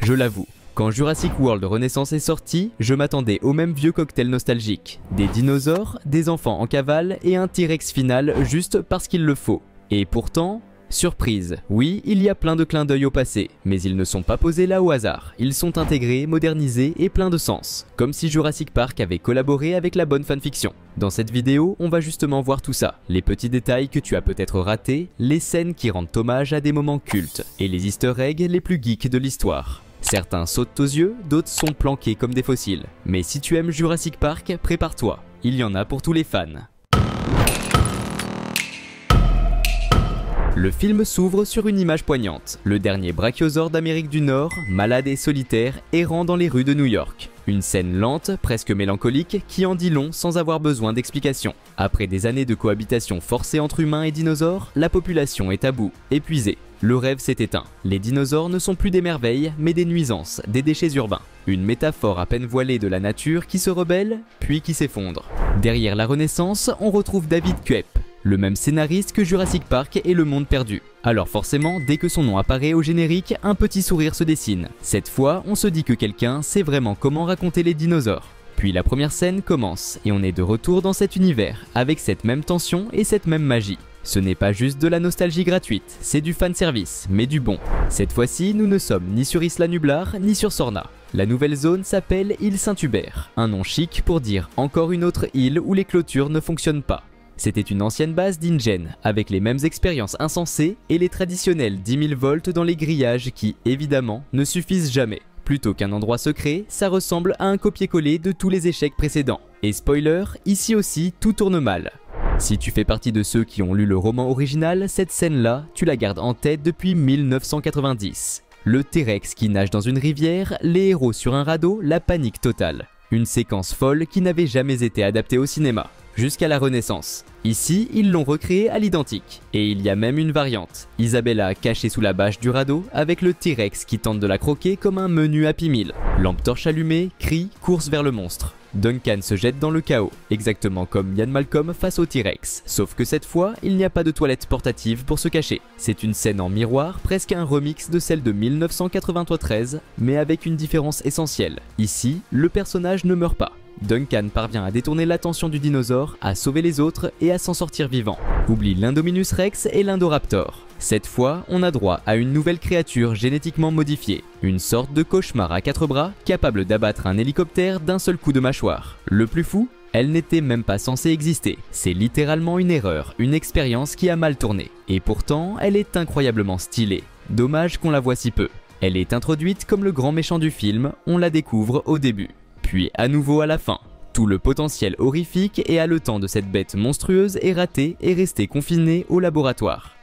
Je l'avoue. Quand Jurassic World Renaissance est sorti, je m'attendais au même vieux cocktail nostalgique. Des dinosaures, des enfants en cavale et un T-Rex final juste parce qu'il le faut. Et pourtant, surprise, oui, il y a plein de clins d'œil au passé, mais ils ne sont pas posés là au hasard. Ils sont intégrés, modernisés et pleins de sens, comme si Jurassic Park avait collaboré avec la bonne fanfiction. Dans cette vidéo, on va justement voir tout ça, les petits détails que tu as peut-être ratés, les scènes qui rendent hommage à des moments cultes, et les easter eggs les plus geeks de l'histoire. Certains sautent aux yeux, d'autres sont planqués comme des fossiles. Mais si tu aimes Jurassic Park, prépare-toi, il y en a pour tous les fans. Le film s'ouvre sur une image poignante, le dernier brachiosaure d'Amérique du Nord, malade et solitaire, errant dans les rues de New York. Une scène lente, presque mélancolique, qui en dit long sans avoir besoin d'explication. Après des années de cohabitation forcée entre humains et dinosaures, la population est à bout, épuisée. Le rêve s'est éteint. Les dinosaures ne sont plus des merveilles, mais des nuisances, des déchets urbains. Une métaphore à peine voilée de la nature qui se rebelle, puis qui s'effondre. Derrière la Renaissance, on retrouve David Koepp, le même scénariste que Jurassic Park et Le Monde Perdu. Alors forcément, dès que son nom apparaît au générique, un petit sourire se dessine. Cette fois, on se dit que quelqu'un sait vraiment comment raconter les dinosaures. Puis la première scène commence, et on est de retour dans cet univers, avec cette même tension et cette même magie. Ce n'est pas juste de la nostalgie gratuite, c'est du fanservice, mais du bon. Cette fois-ci, nous ne sommes ni sur Isla Nublar, ni sur Sorna. La nouvelle zone s'appelle Île Saint-Hubert, un nom chic pour dire encore une autre île où les clôtures ne fonctionnent pas. C'était une ancienne base d'InGen, avec les mêmes expériences insensées et les traditionnels 10 000 volts dans les grillages qui, évidemment, ne suffisent jamais. Plutôt qu'un endroit secret, ça ressemble à un copier-coller de tous les échecs précédents. Et spoiler, ici aussi, tout tourne mal. Si tu fais partie de ceux qui ont lu le roman original, cette scène-là, tu la gardes en tête depuis 1990. Le T-Rex qui nage dans une rivière, les héros sur un radeau, la panique totale. Une séquence folle qui n'avait jamais été adaptée au cinéma, jusqu'à la Renaissance. Ici, ils l'ont recréé à l'identique. Et il y a même une variante. Isabella cachée sous la bâche du radeau, avec le T-Rex qui tente de la croquer comme un menu Happy Meal. Lampe torche allumée, cri, course vers le monstre. Duncan se jette dans le chaos, exactement comme Ian Malcolm face au T-Rex. Sauf que cette fois, il n'y a pas de toilette portative pour se cacher. C'est une scène en miroir, presque un remix de celle de 1993, mais avec une différence essentielle. Ici, le personnage ne meurt pas. Duncan parvient à détourner l'attention du dinosaure, à sauver les autres et à s'en sortir vivant. Oublie l'Indominus Rex et l'Indoraptor. Cette fois, on a droit à une nouvelle créature génétiquement modifiée. Une sorte de cauchemar à 4 bras, capable d'abattre un hélicoptère d'un seul coup de mâchoire. Le plus fou, elle n'était même pas censée exister. C'est littéralement une erreur, une expérience qui a mal tourné. Et pourtant, elle est incroyablement stylée. Dommage qu'on la voit si peu. Elle est introduite comme le grand méchant du film, on la découvre au début. Puis à nouveau à la fin. Tout le potentiel horrifique et haletant de cette bête monstrueuse est raté et resté confiné au laboratoire.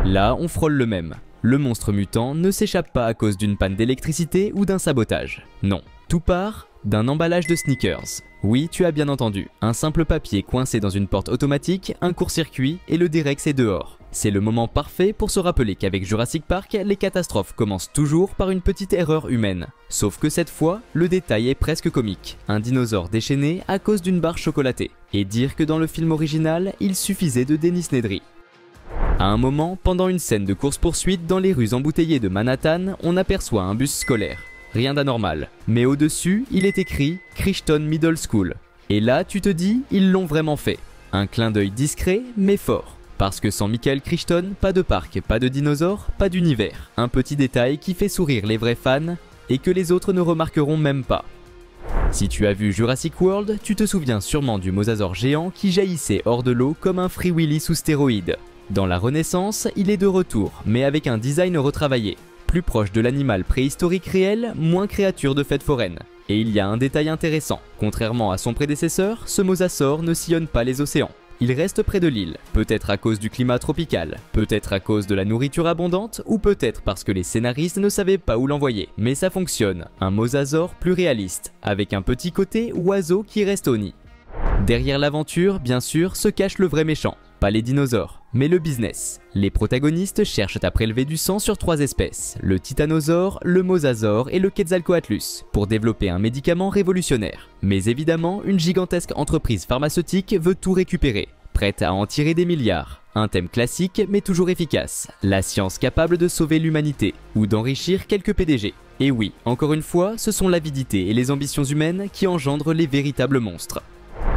Là, on frôle le même. Le monstre mutant ne s'échappe pas à cause d'une panne d'électricité ou d'un sabotage. Non, tout part d'un emballage de sneakers. Oui, tu as bien entendu, un simple papier coincé dans une porte automatique, un court-circuit et le T-Rex est dehors. C'est le moment parfait pour se rappeler qu'avec Jurassic Park, les catastrophes commencent toujours par une petite erreur humaine. Sauf que cette fois, le détail est presque comique. Un dinosaure déchaîné à cause d'une barre chocolatée. Et dire que dans le film original, il suffisait de Dennis Nedry. À un moment, pendant une scène de course-poursuite dans les rues embouteillées de Manhattan, on aperçoit un bus scolaire. Rien d'anormal. Mais au-dessus, il est écrit « Crichton Middle School ». Et là, tu te dis, ils l'ont vraiment fait. Un clin d'œil discret, mais fort. Parce que sans Michael Crichton, pas de parc, pas de dinosaures, pas d'univers. Un petit détail qui fait sourire les vrais fans et que les autres ne remarqueront même pas. Si tu as vu Jurassic World, tu te souviens sûrement du mosasaure géant qui jaillissait hors de l'eau comme un Free Willy sous stéroïdes. Dans la Renaissance, il est de retour, mais avec un design retravaillé. Plus proche de l'animal préhistorique réel, moins créature de fête foraine. Et il y a un détail intéressant. Contrairement à son prédécesseur, ce mosasaure ne sillonne pas les océans. Il reste près de l'île, peut-être à cause du climat tropical, peut-être à cause de la nourriture abondante, ou peut-être parce que les scénaristes ne savaient pas où l'envoyer. Mais ça fonctionne, un mosasaure plus réaliste, avec un petit côté oiseau qui reste au nid. Derrière l'aventure, bien sûr, se cache le vrai méchant. Pas les dinosaures, mais le business. Les protagonistes cherchent à prélever du sang sur 3 espèces, le titanosaure, le mosasaure et le quetzalcoatlus, pour développer un médicament révolutionnaire. Mais évidemment, une gigantesque entreprise pharmaceutique veut tout récupérer, prête à en tirer des milliards. Un thème classique mais toujours efficace, la science capable de sauver l'humanité ou d'enrichir quelques PDG. Et oui, encore une fois, ce sont l'avidité et les ambitions humaines qui engendrent les véritables monstres.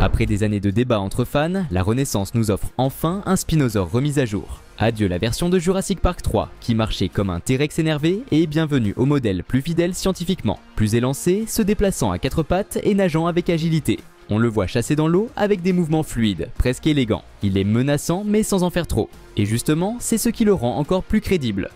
Après des années de débats entre fans, la Renaissance nous offre enfin un Spinosaure remis à jour. Adieu la version de Jurassic Park 3 qui marchait comme un T-Rex énervé et bienvenue au modèle plus fidèle scientifiquement, plus élancé, se déplaçant à quatre pattes et nageant avec agilité. On le voit chasser dans l'eau avec des mouvements fluides, presque élégants. Il est menaçant mais sans en faire trop. Et justement, c'est ce qui le rend encore plus crédible.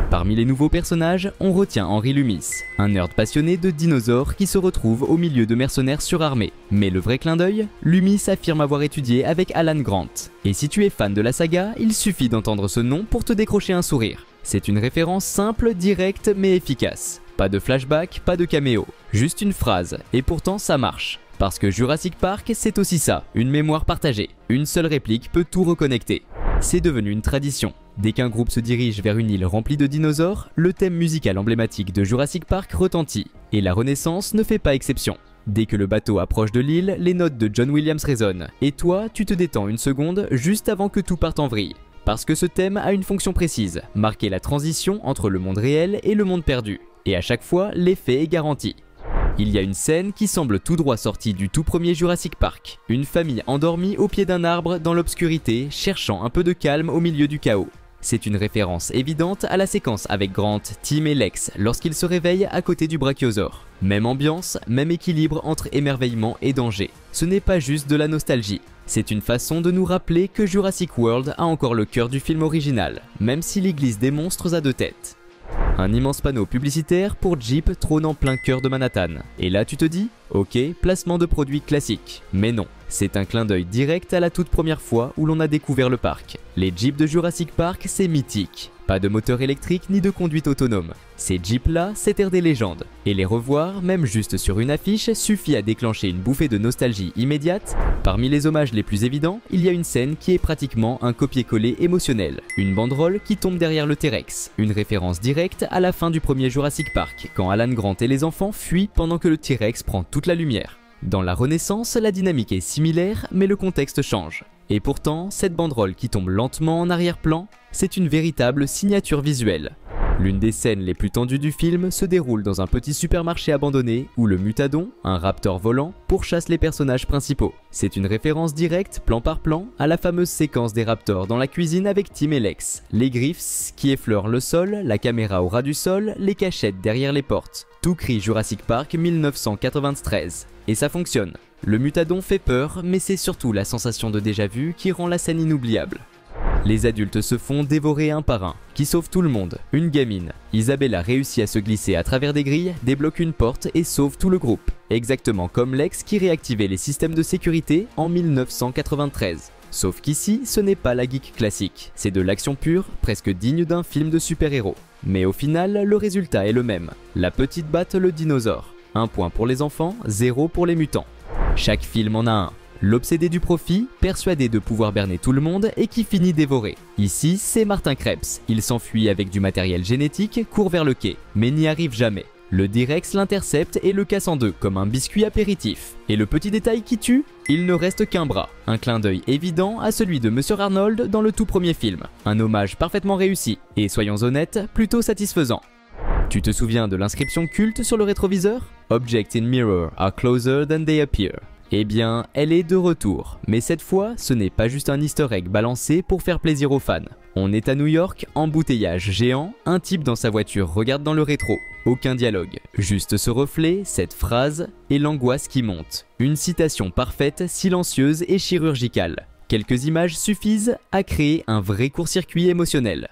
Parmi les nouveaux personnages, on retient Henry Loomis, un nerd passionné de dinosaures qui se retrouve au milieu de mercenaires surarmés. Mais le vrai clin d'œil, Loomis affirme avoir étudié avec Alan Grant. Et si tu es fan de la saga, il suffit d'entendre ce nom pour te décrocher un sourire. C'est une référence simple, directe mais efficace. Pas de flashback, pas de caméo, juste une phrase, et pourtant ça marche. Parce que Jurassic Park, c'est aussi ça, une mémoire partagée. Une seule réplique peut tout reconnecter. C'est devenu une tradition. Dès qu'un groupe se dirige vers une île remplie de dinosaures, le thème musical emblématique de Jurassic Park retentit. Et la Renaissance ne fait pas exception. Dès que le bateau approche de l'île, les notes de John Williams résonnent. Et toi, tu te détends une seconde juste avant que tout parte en vrille. Parce que ce thème a une fonction précise, marquer la transition entre le monde réel et le monde perdu. Et à chaque fois, l'effet est garanti. Il y a une scène qui semble tout droit sortie du tout premier Jurassic Park. Une famille endormie au pied d'un arbre dans l'obscurité, cherchant un peu de calme au milieu du chaos. C'est une référence évidente à la séquence avec Grant, Tim et Lex lorsqu'ils se réveillent à côté du brachiosaure. Même ambiance, même équilibre entre émerveillement et danger. Ce n'est pas juste de la nostalgie. C'est une façon de nous rappeler que Jurassic World a encore le cœur du film original, même si l'église des monstres a deux têtes. Un immense panneau publicitaire pour Jeep trône en plein cœur de Manhattan. Et là tu te dis, ok, placement de produits classique. Mais non, c'est un clin d'œil direct à la toute première fois où l'on a découvert le parc. Les Jeeps de Jurassic Park, c'est mythique. Pas de moteur électrique ni de conduite autonome. Ces Jeeps-là, c'est terre des légendes. Et les revoir, même juste sur une affiche, suffit à déclencher une bouffée de nostalgie immédiate. Parmi les hommages les plus évidents, il y a une scène qui est pratiquement un copier-coller émotionnel. Une banderole qui tombe derrière le T-Rex. Une référence directe à la fin du premier Jurassic Park, quand Alan Grant et les enfants fuient pendant que le T-Rex prend toute la lumière. Dans la Renaissance, la dynamique est similaire, mais le contexte change. Et pourtant, cette banderole qui tombe lentement en arrière-plan, c'est une véritable signature visuelle. L'une des scènes les plus tendues du film se déroule dans un petit supermarché abandonné où le Mutadon, un raptor volant, pourchasse les personnages principaux. C'est une référence directe, plan par plan, à la fameuse séquence des raptors dans la cuisine avec Tim et Lex. Les griffes qui effleurent le sol, la caméra au ras du sol, les cachettes derrière les portes. Tout crie Jurassic Park 1993. Et ça fonctionne. Le Mutadon fait peur, mais c'est surtout la sensation de déjà-vu qui rend la scène inoubliable. Les adultes se font dévorer un par un, qui sauve tout le monde. Une gamine, Isabella réussit à se glisser à travers des grilles, débloque une porte et sauve tout le groupe. Exactement comme Lex qui réactivait les systèmes de sécurité en 1993. Sauf qu'ici, ce n'est pas la geek classique, c'est de l'action pure, presque digne d'un film de super-héros. Mais au final, le résultat est le même. La petite batte le dinosaure. 1 point pour les enfants, 0 pour les mutants. Chaque film en a un. L'obsédé du profit, persuadé de pouvoir berner tout le monde et qui finit dévoré. Ici, c'est Martin Krebs. Il s'enfuit avec du matériel génétique, court vers le quai, mais n'y arrive jamais. Le T-Rex l'intercepte et le casse en deux comme un biscuit apéritif. Et le petit détail qui tue, il ne reste qu'un bras. Un clin d'œil évident à celui de Monsieur Arnold dans le tout premier film. Un hommage parfaitement réussi et, soyons honnêtes, plutôt satisfaisant. Tu te souviens de l'inscription culte sur le rétroviseur? Objects in mirror are closer than they appear. Eh bien, elle est de retour, mais cette fois, ce n'est pas juste un easter egg balancé pour faire plaisir aux fans. On est à New York, embouteillage géant, un type dans sa voiture regarde dans le rétro. Aucun dialogue, juste ce reflet, cette phrase et l'angoisse qui monte. Une citation parfaite, silencieuse et chirurgicale. Quelques images suffisent à créer un vrai court-circuit émotionnel.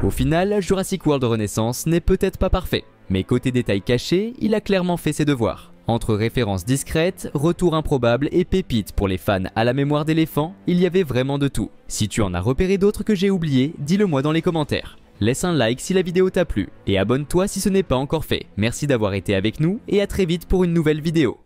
Au final, Jurassic World Renaissance n'est peut-être pas parfait, mais côté détails cachés, il a clairement fait ses devoirs. Entre références discrètes, retours improbables et pépites pour les fans à la mémoire d'éléphant, il y avait vraiment de tout. Si tu en as repéré d'autres que j'ai oubliés, dis-le moi dans les commentaires. Laisse un like si la vidéo t'a plu et abonne-toi si ce n'est pas encore fait. Merci d'avoir été avec nous et à très vite pour une nouvelle vidéo.